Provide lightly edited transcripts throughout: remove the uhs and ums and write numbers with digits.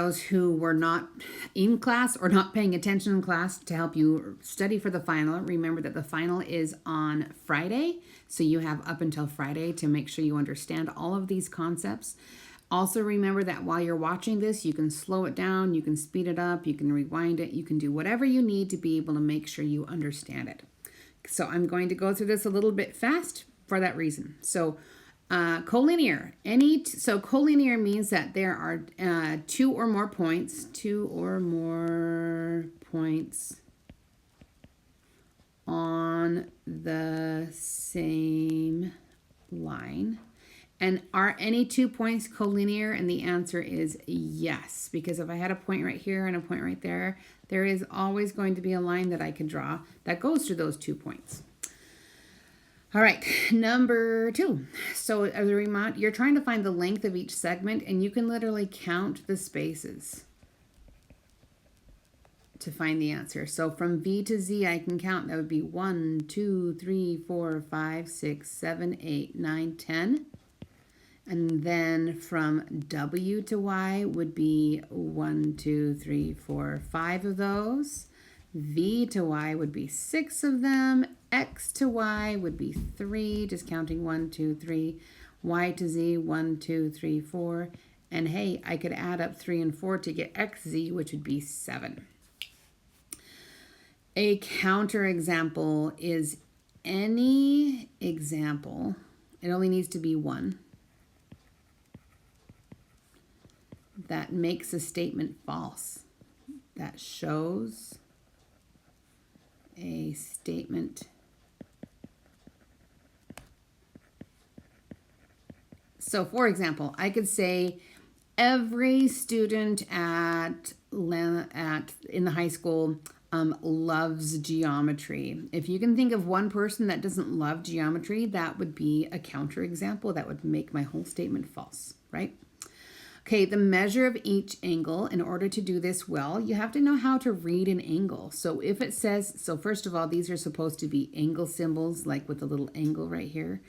those who were not in class or not paying attention in class to help you study for the final, remember that the final is on Friday. So you have up until Friday to make sure you understand all of these concepts. Also remember that while you're watching this, you can slow it down, you can speed it up, you can rewind it, you can do whatever you need to be able to make sure you understand it. So I'm going to go through this a little bit fast for that reason. So collinear. So collinear means that there are two or more points on the same line. And are any 2 points collinear? And the answer is yes, because if I had a point right here and a point right there, there is always going to be a line that I could draw that goes through those 2 points. All right, number 2. So as a reminder, you're trying to find the length of each segment, and you can literally count the spaces to find the answer. So from V to Z, I can count. That would be 1, 2, 3, 4, 5, 6, 7, 8, 9, 10. And then from W to Y would be 1, 2, 3, 4, 5 of those. V to Y would be 6 of them. X to Y would be 3, just counting 1, 2, 3. Y to Z, 1, 2, 3, 4. And hey, I could add up 3 and 4 to get XZ, which would be 7. A counter example is any example. It only needs to be one that makes a statement false, that shows a statement. So for example, I could say every student in the high school loves geometry. If you can think of one person that doesn't love geometry, that would be a counterexample that would make my whole statement false, right? Okay, the measure of each angle. In order to do this well, you have to know how to read an angle. So if it says, so first of all, these are supposed to be angle symbols, like with a little angle right here.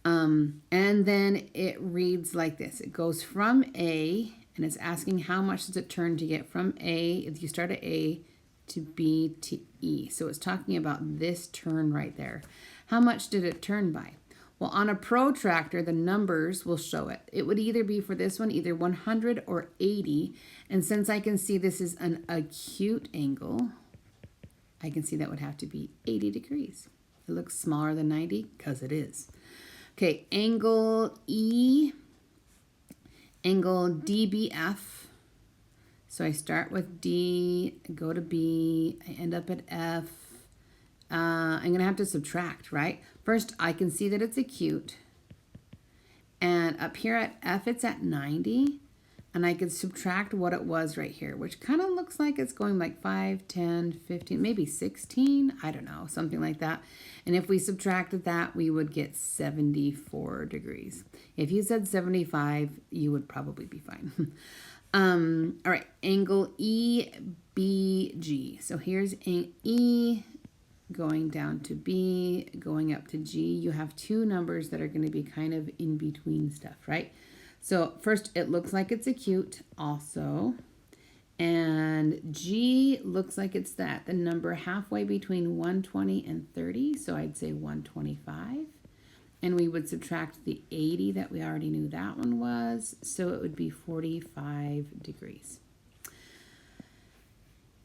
And then it reads like this. It goes from A, and it's asking how much does it turn to get from A, if you start at A, to B to E. So it's talking about this turn right there. How much did it turn by? Well, on a protractor, the numbers will show it. It would either be for this one, either 100 or 80. And since I can see this is an acute angle, I can see that would have to be 80 degrees. It looks smaller than 90 because it is. Okay, angle E, angle DBF. So I start with D, go to B, I end up at F. I'm going to have to subtract, right? First, I can see that it's acute. And up here at F, it's at 90. And I could subtract what it was right here, which kind of looks like it's going like 5, 10, 15, maybe 16. I don't know, something like that. And if we subtracted that, we would get 74 degrees. If you said 75, you would probably be fine. All right, angle EBG. So here's E going down to B, going up to G. You have two numbers that are going to be kind of in between stuff, right? So first, it looks like it's acute also. And G looks like it's the number halfway between 120 and 30. So I'd say 125. And we would subtract the 80 that we already knew that one was. So it would be 45 degrees.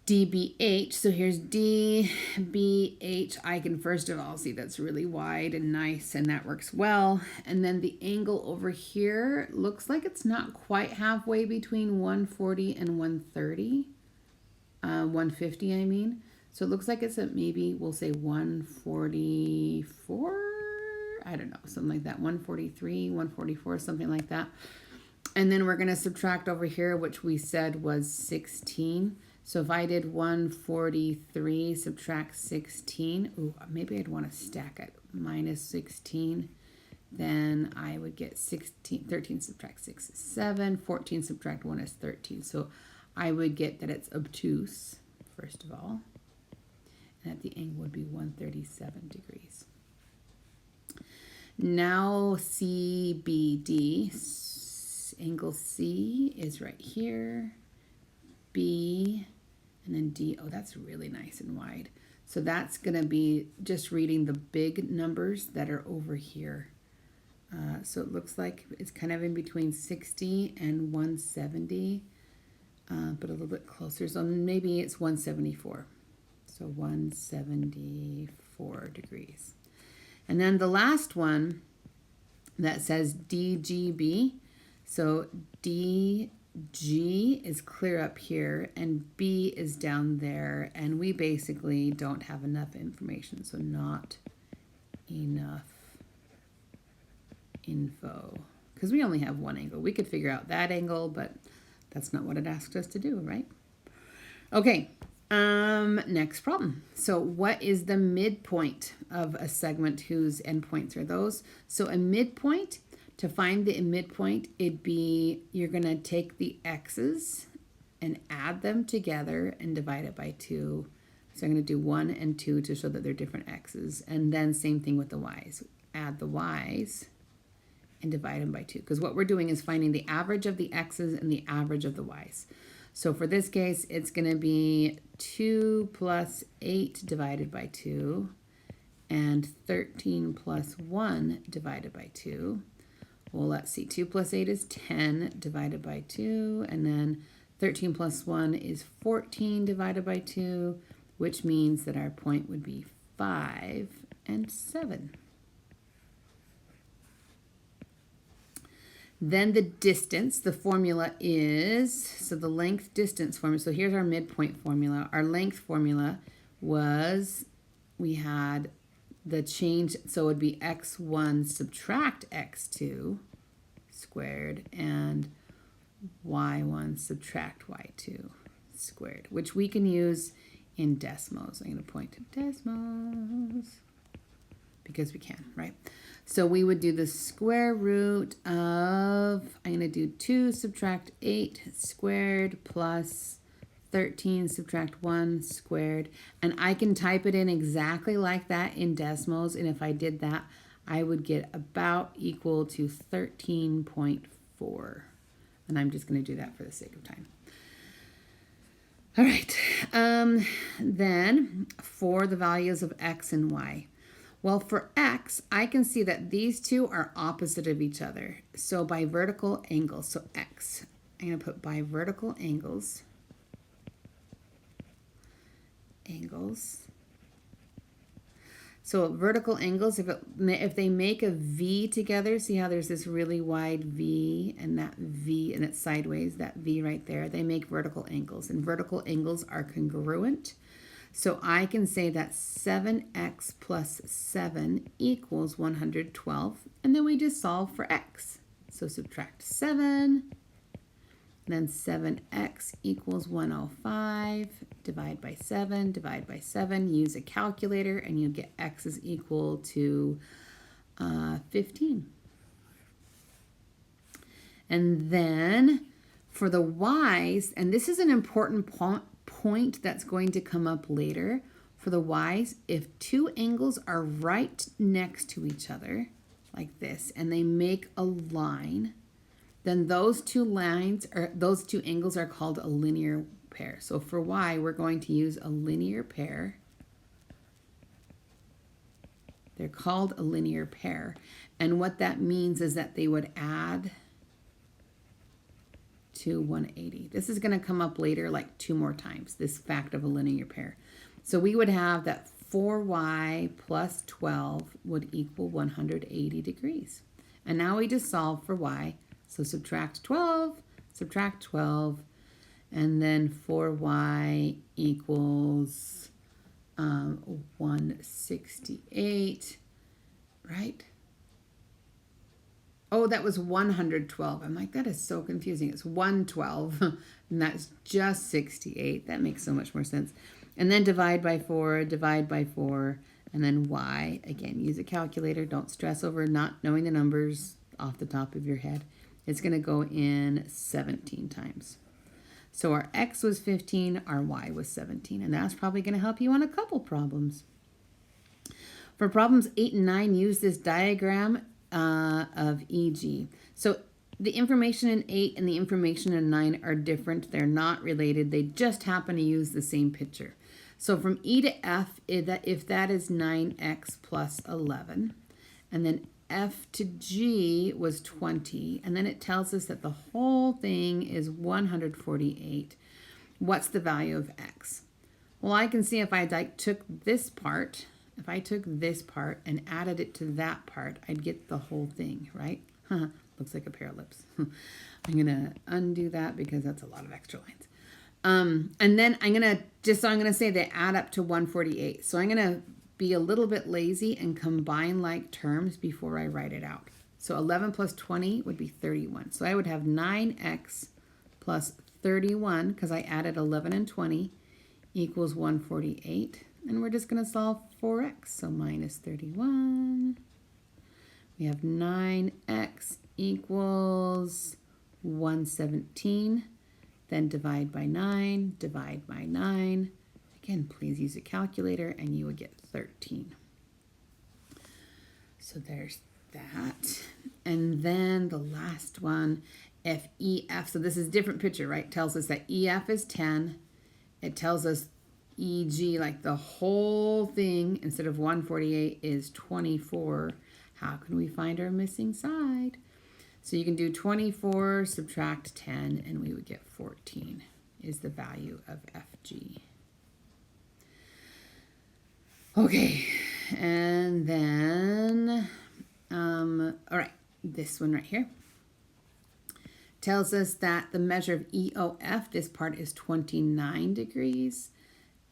DBH, so here's DBH. I can first of all see that's really wide and nice, and that works well. And then the angle over here looks like it's not quite halfway between 140 and 130. 150, I mean. So it looks like it's at maybe, we'll say 144. I don't know, something like that. 143, 144, something like that. And then we're going to subtract over here, which we said was 16. So if I did 143, subtract 16, ooh, maybe I'd want to stack it, minus 16, then I would get 16, 13 subtract 6 is 7, 14 subtract 1 is 13. So I would get that it's obtuse, first of all, and that the angle would be 137 degrees. Now CBD, angle C is right here. B, and then D. Oh, that's really nice and wide. So that's going to be just reading the big numbers that are over here. So it looks like it's kind of in between 60 and 170, but a little bit closer. So maybe it's 174. So 174 degrees. And then the last one that says DGB. So DG is clear up here and B is down there. And we basically don't have enough information. So not enough info, because we only have one angle. We could figure out that angle, but that's not what it asked us to do, right? Okay, next problem. So what is the midpoint of a segment whose endpoints are those? So a midpoint, to find the midpoint, it'd be, you're gonna take the x's and add them together and divide it by 2. So I'm gonna do 1 and 2 to show that they're different x's. And then same thing with the y's. Add the y's and divide them by 2, because what we're doing is finding the average of the x's and the average of the y's. So for this case, it's going to be 2 plus 8 divided by 2 and 13 plus 1 divided by 2. Well, let's see, 2 plus 8 is 10 divided by 2, and then 13 plus 1 is 14 divided by 2, which means that our point would be 5 and 7. Then the distance, the formula is, so the length distance formula, so here's our midpoint formula. Our length formula was, we had the change, so it would be x1 subtract x2 squared and y1 subtract y2 squared, which we can use in decimals. I'm going to point to decimals because we can, right? So we would do the square root of, I'm going to do 2 subtract 8 squared plus 13 subtract 1 squared. And I can type it in exactly like that in decimals. And if I did that, I would get about equal to 13.4. And I'm just going to do that for the sake of time. All right. Then for the values of x and y. Well, for x, I can see that these two are opposite of each other. So by vertical angles, so x, I'm going to put by vertical angles. So vertical angles, if they make a V together, see how there's this really wide V and that V and it's sideways, that V right there, they make vertical angles. And vertical angles are congruent. So I can say that 7x plus 7 equals 112. And then we just solve for x. So subtract 7. And then 7x equals 105. Divide by 7. Divide by 7. Use a calculator and you get x is equal to 15. And then for the y's, and this is an important point that's going to come up later. For the y's, if two angles are right next to each other, like this, and they make a line, then those two angles are called a linear pair. So for y, we're going to use a linear pair. They're called a linear pair. And what that means is that they would add to 180. This is going to come up later like 2 more times, this fact of a linear pair. So we would have that 4y plus 12 would equal 180 degrees. And now we just solve for y. So subtract 12, and then 4y equals 168, right? Oh, that was 112. I'm like, that is so confusing. It's 112, and that's just 68. That makes so much more sense. And then divide by 4, and then y. Again, use a calculator. Don't stress over not knowing the numbers off the top of your head. It's going to go in 17 times. So our x was 15, our y was 17, and that's probably going to help you on a couple problems. For problems 8 and 9, use this diagram of EG. So the information in 8 and the information in 9 are different. They're not related. They just happen to use the same picture. So from E to F, if that is 9x plus 11, and then F to G was 20, and then it tells us that the whole thing is 148. What's the value of x? Well, I can see if I took this part, if I took this part and added it to that part, I'd get the whole thing, right? Looks like a pair of lips. I'm going to undo that because that's a lot of extra lines. And then I'm going to say they add up to 148. So I'm going to be a little bit lazy and combine like terms before I write it out. So 11 plus 20 would be 31. So I would have 9x plus 31, because I added 11 and 20, equals 148. And we're just going to solve for x. So minus 31. We have 9x equals 117. Then divide by 9, divide by 9. Again, please use a calculator and you would get 13. So there's that. And then the last one, FEF. So this is a different picture, right? Tells us that EF is 10. It tells us EG, like the whole thing, instead of 148 is 24. How can we find our missing side? So you can do 24, subtract 10, and we would get 14 is the value of FG. Okay, and then, all right, this one right here tells us that the measure of EOF, this part is 29 degrees,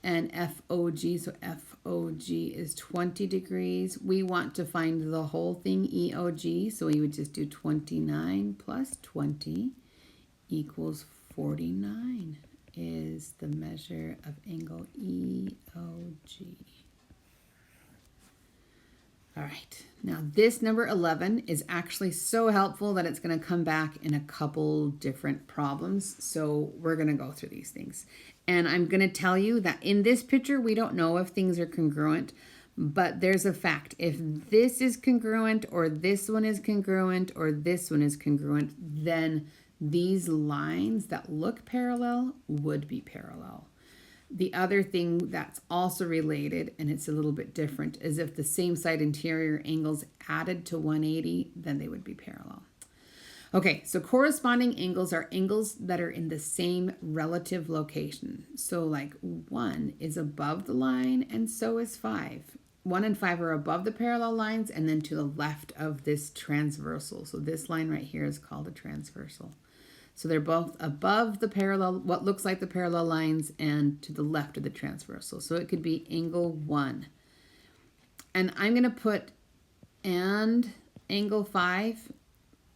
and FOG, so FOG is 20 degrees. We want to find the whole thing, EOG, so we would just do 29 plus 20 equals 49 is the measure of angle EOG. All right, now this number 11 is actually so helpful that it's going to come back in a couple different problems. So we're going to go through these things. And I'm going to tell you that in this picture, we don't know if things are congruent, but there's a fact. If this is congruent, or this one is congruent, or this one is congruent, then these lines that look parallel would be parallel. The other thing that's also related, and it's a little bit different, is if the same side interior angles added to 180, then they would be parallel. Okay, so corresponding angles are angles that are in the same relative location. So like 1 is above the line, and so is 5. 1 and 5 are above the parallel lines, and then to the left of this transversal. So this line right here is called a transversal. So they're both above the parallel, what looks like the parallel lines, and to the left of the transversal. So it could be angle 1. And I'm going to put and angle 5.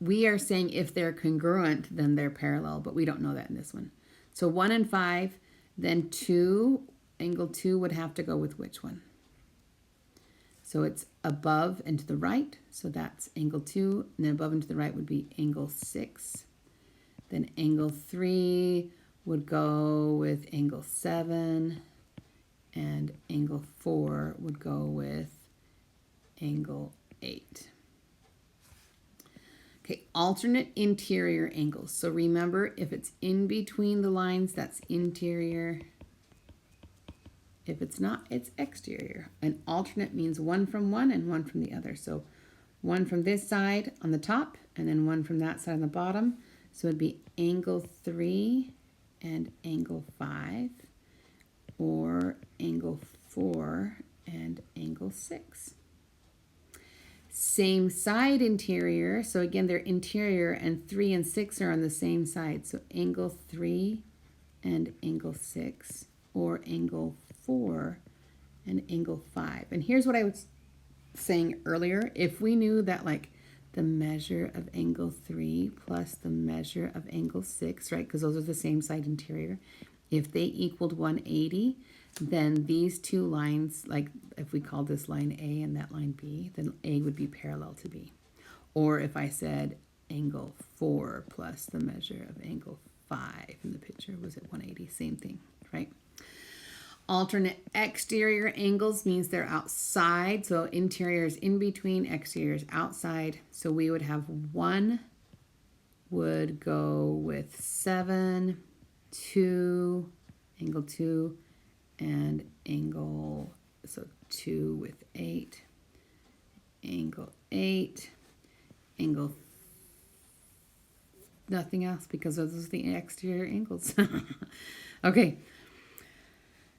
We are saying if they're congruent, then they're parallel, but we don't know that in this one. So 1 and 5, then 2, angle 2 would have to go with which one? So it's above and to the right, so that's angle 2, and then above and to the right would be angle 6. Then angle 3 would go with angle 7, and angle 4 would go with angle 8. Okay, alternate interior angles. So remember, if it's in between the lines, that's interior. If it's not, it's exterior. An alternate means one from one and one from the other. So one from this side on the top, and then one from that side on the bottom. So it'd be angle 3 and angle 5, or angle 4 and angle 6. Same side interior, so again they're interior, and 3 and 6 are on the same side. So angle 3 and angle 6, or angle 4 and angle 5. And here's what I was saying earlier. If we knew that like the measure of angle 3 plus the measure of angle 6, right, because those are the same side interior, if they equaled 180, then these two lines, like if we call this line A and that line B, then A would be parallel to B. Or if I said angle 4 plus the measure of angle 5 in the picture was at 180, same thing, right? Alternate exterior angles means they're outside. So interior is in between, exterior is outside. So we would have one would go with 7, 2, angle 2, and angle, so 2 with 8, angle 8, angle, nothing else because those are the exterior angles. Okay.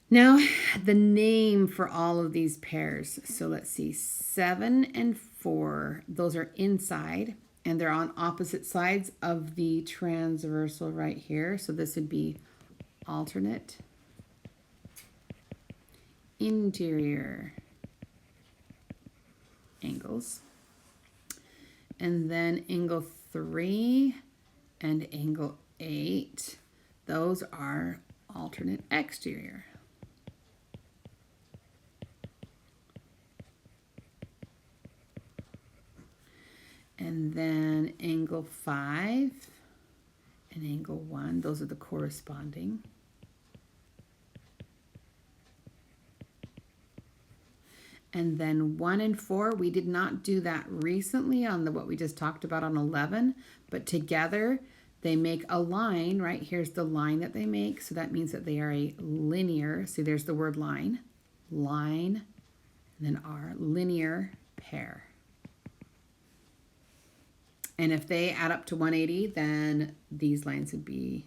Now, the name for all of these pairs. So let's see, 7 and 4, those are inside, and they're on opposite sides of the transversal right here. So this would be alternate interior angles. And then angle 3 and angle 8, those are alternate exterior. And then angle 5 and angle 1, those are the corresponding. And then 1 and 4, we did not do that recently on what we just talked about on 11, but together they make a line, right? Here's the line that they make, so that means that they are a linear, see there's the word line, and then R, linear pair. And if they add up to 180, then these lines would be,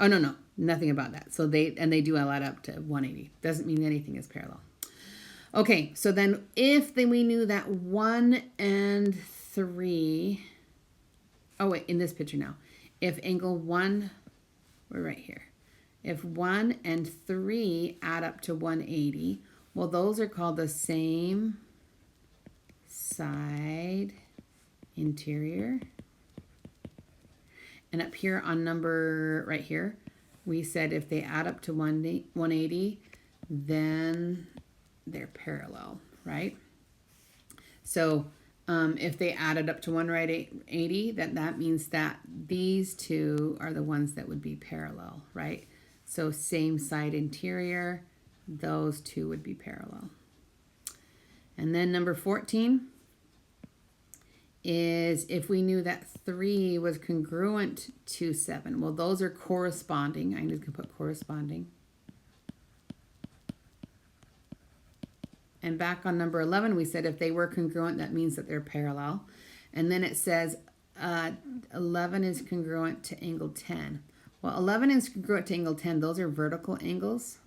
oh, no, nothing about that. So they do add up to 180. Doesn't mean anything is parallel. Okay, so then we knew that 1 and 3, oh wait, in this picture now, if angle 1, we're right here. If 1 and 3 add up to 180, well, those are called the same side interior. And up here on number right here, we said if they add up to 180, then they're parallel, right? So if they added up to 180, that means that these two are the ones that would be parallel, right? So same side interior, those two would be parallel. And then number 14 is if we knew that 3 was congruent to 7. Well, those are corresponding. I'm just going to put corresponding. And back on number 11, we said if they were congruent, that means that they're parallel. And then it says 11 is congruent to angle 10. Well, 11 is congruent to angle 10. Those are vertical angles.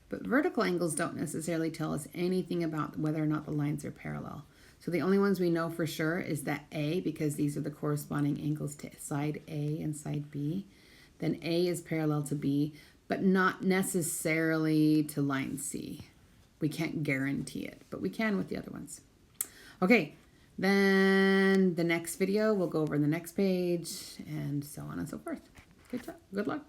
But vertical angles don't necessarily tell us anything about whether or not the lines are parallel. So the only ones we know for sure is that A, because these are the corresponding angles to side A and side B. Then A is parallel to B, but not necessarily to line C. We can't guarantee it, but we can with the other ones. Okay, then the next video, we'll go over the next page and so on and so forth. Good luck.